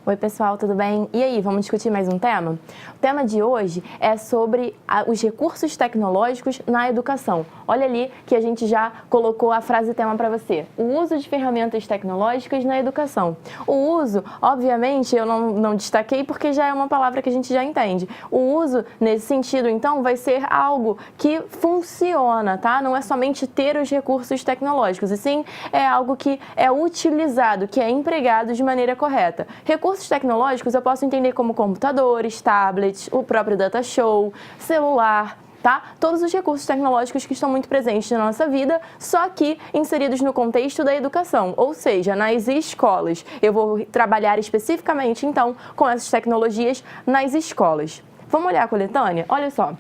Oi pessoal, tudo bem? E aí, vamos discutir mais um tema? O tema de hoje é sobre os recursos tecnológicos na educação. Olha ali que a gente já colocou a frase tema para você. O uso de ferramentas tecnológicas na educação. O uso, obviamente, eu não destaquei porque já é uma palavra que a gente já entende. O uso, nesse sentido, então, vai ser algo que funciona, tá? Não é somente ter os recursos tecnológicos, e sim é algo que é utilizado, que é empregado de maneira correta. Recursos tecnológicos eu posso entender como computadores, tablets, o próprio data show, celular, tá? Todos os recursos tecnológicos que estão muito presentes na nossa vida, só que inseridos no contexto da educação, ou seja, nas escolas. Eu vou trabalhar especificamente, então, com essas tecnologias nas escolas. Vamos olhar a coletânea? Olha só.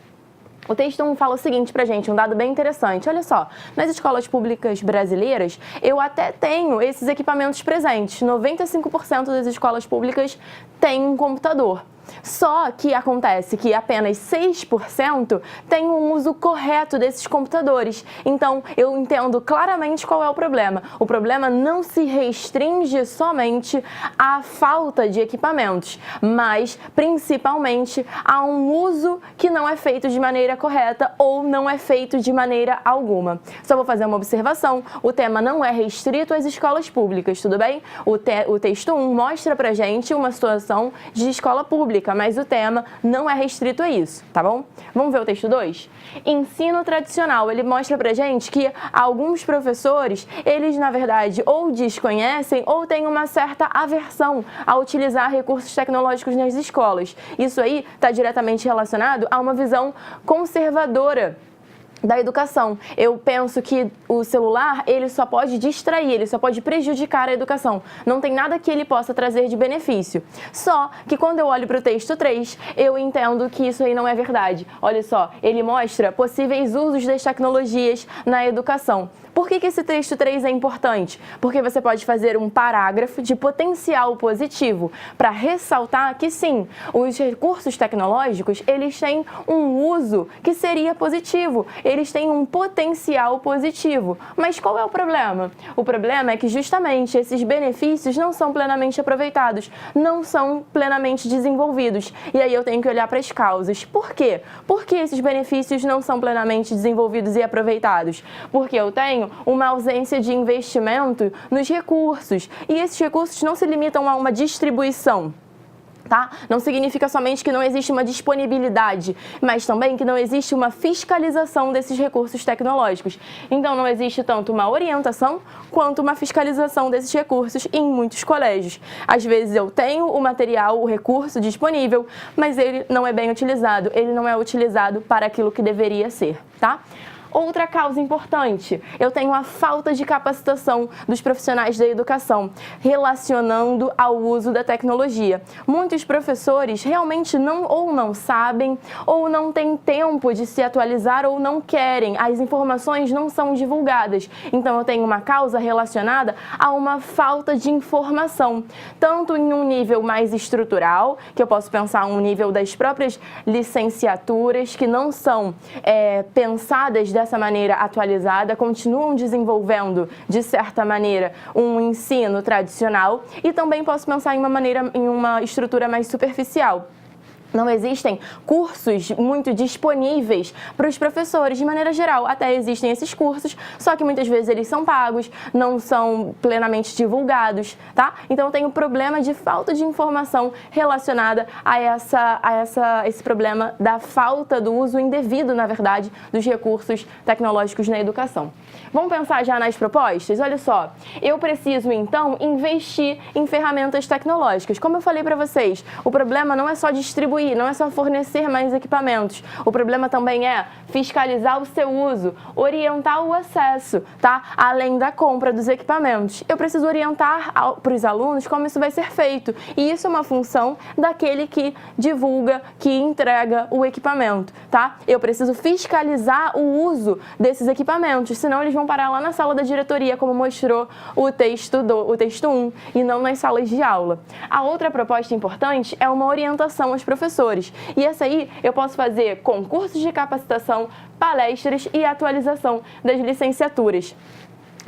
O texto 1 fala o seguinte pra gente, um dado bem interessante. Olha só, nas escolas públicas brasileiras, eu até tenho esses equipamentos presentes. 95% das escolas públicas têm um computador. Só que acontece que apenas 6% tem um uso correto desses computadores. Então, eu entendo claramente qual é o problema. O problema não se restringe somente à falta de equipamentos, mas principalmente a um uso que não é feito de maneira correta ou não é feito de maneira alguma. Só vou fazer uma observação, o tema não é restrito às escolas públicas, tudo bem? O texto 1 mostra pra gente uma situação de escola pública, mas o tema não é restrito a isso, tá bom? Vamos ver o texto 2? Ensino tradicional, ele mostra pra gente que alguns professores, eles na verdade ou desconhecem ou têm uma certa aversão a utilizar recursos tecnológicos nas escolas. Isso aí está diretamente relacionado a uma visão conservadora da educação. Eu penso que o celular, ele só pode distrair, ele só pode prejudicar a educação. Não tem nada que ele possa trazer de benefício. Só que quando eu olho para o texto 3, eu entendo que isso aí não é verdade. Olha só, ele mostra possíveis usos das tecnologias na educação. Por que esse texto 3 é importante? Porque você pode fazer um parágrafo de potencial positivo para ressaltar que sim, os recursos tecnológicos, eles têm um uso que seria positivo, eles têm um potencial positivo. Mas qual é o problema? O problema é que justamente esses benefícios não são plenamente aproveitados, não são plenamente desenvolvidos. E aí eu tenho que olhar para as causas. Por quê? Por que esses benefícios não são plenamente desenvolvidos e aproveitados? Porque eu tenho uma ausência de investimento nos recursos. E esses recursos não se limitam a uma distribuição. Tá? Não significa somente que não existe uma disponibilidade, mas também que não existe uma fiscalização desses recursos tecnológicos. Então, não existe tanto uma orientação quanto uma fiscalização desses recursos em muitos colégios. Às vezes eu tenho o material, o recurso disponível, mas ele não é bem utilizado, ele não é utilizado para aquilo que deveria ser, tá? Outra causa importante, eu tenho a falta de capacitação dos profissionais da educação, relacionando ao uso da tecnologia. Muitos professores realmente não sabem ou não têm tempo de se atualizar ou não querem, as informações não são divulgadas. Então eu tenho uma causa relacionada a uma falta de informação, tanto em um nível mais estrutural, que eu posso pensar um nível das próprias licenciaturas, que não são pensadas dessa maneira atualizada, continuam desenvolvendo, de certa maneira, um ensino tradicional, e também posso pensar em uma estrutura mais superficial. Não existem cursos muito disponíveis para os professores, de maneira geral. Até existem esses cursos, só que muitas vezes eles são pagos, não são plenamente divulgados, tá? Então, eu tenho problema de falta de informação relacionada a esse problema da falta do uso indevido, na verdade, dos recursos tecnológicos na educação. Vamos pensar já nas propostas? Olha só, eu preciso, então, investir em ferramentas tecnológicas. Como eu falei para vocês, o problema não é só distribuir, não é só fornecer mais equipamentos. O problema também é fiscalizar o seu uso, orientar o acesso, tá? Além da compra dos equipamentos. Eu preciso orientar para os alunos como isso vai ser feito. E isso é uma função daquele que divulga, que entrega o equipamento, tá? Eu preciso fiscalizar o uso desses equipamentos, senão eles vão parar lá na sala da diretoria, como mostrou o texto 1, e não nas salas de aula. A outra proposta importante é uma orientação aos professores. E essa aí eu posso fazer concursos de capacitação, palestras e atualização das licenciaturas.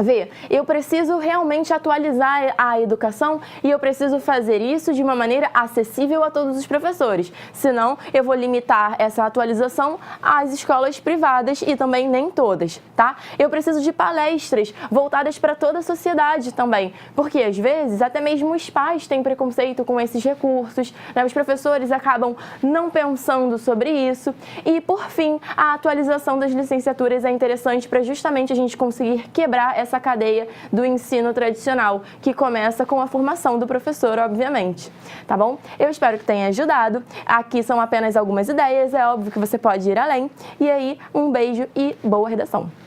Vê, eu preciso realmente atualizar a educação e eu preciso fazer isso de uma maneira acessível a todos os professores. Senão, eu vou limitar essa atualização às escolas privadas e também nem todas, tá? Eu preciso de palestras voltadas para toda a sociedade também, porque às vezes até mesmo os pais têm preconceito com esses recursos, né? Os professores acabam não pensando sobre isso. E, por fim, a atualização das licenciaturas é interessante para justamente a gente conseguir quebrar essa cadeia do ensino tradicional, que começa com a formação do professor, obviamente. Tá bom? Eu espero que tenha ajudado. Aqui são apenas algumas ideias, é óbvio que você pode ir além. E aí, um beijo e boa redação!